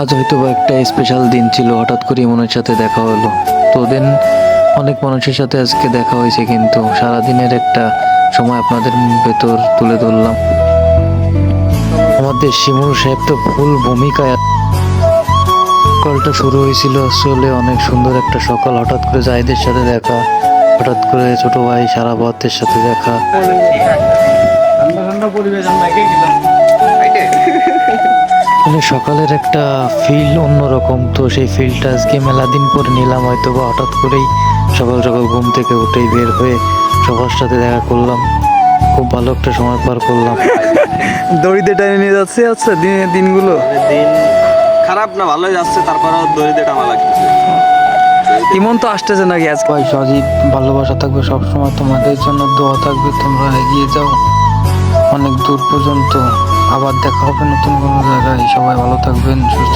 আজ হয়তো বা একটা স্পেশাল দিন ছিল, হঠাৎ করে মনের সাথে দেখা হলো। তো দিন অনেক মানুষের সাথে আজকে দেখা হয়েছে, কিন্তু সারাদিনের একটা সময় আপনাদের ভেতর তুলে ধরলাম। আমাদের শিমুল সাহেব তো ফুল ভূমিকায়। সকালটা শুরু হয়েছিল আসলে অনেক সুন্দর একটা সকাল। হঠাৎ করে জাহিদের সাথে দেখা, হঠাৎ করে ছোট ভাই সারাবতের সাথে দেখা। ঠান্ডা ঠান্ডা পরিবেশ আমরা একে গেলাম। মানে সকালের একটা ফিল অন্যরকম। তো সেই ফিলটা আজকে মেলা দিন পরে নিলাম হয়তো বা। হঠাৎ করেই সকাল সকাল ঘুম থেকে উঠেই বের হয়ে সবার সাথে দেখা করলাম। খুব ভালো একটা সময় পার করলাম। দড়িতে টেনে নিয়ে যাচ্ছে আচ্ছা দিনগুলো। দিন খারাপ না, ভালোই যাচ্ছে, তারপরেও দড়িতে টানা লাগতেছে। ইমন তো আসতেছে নাকি আজকে? ভাই সজীব, ভালোবাসা থাকবে সবসময়, তোমাদের জন্য দোয়া থাকবে, তোমরা এগিয়ে যাও অনেক দূর পর্যন্ত। আবার দেখা হবে নতুন কোনো জায়গায়। সবাই ভালো থাকবেন, সুস্থ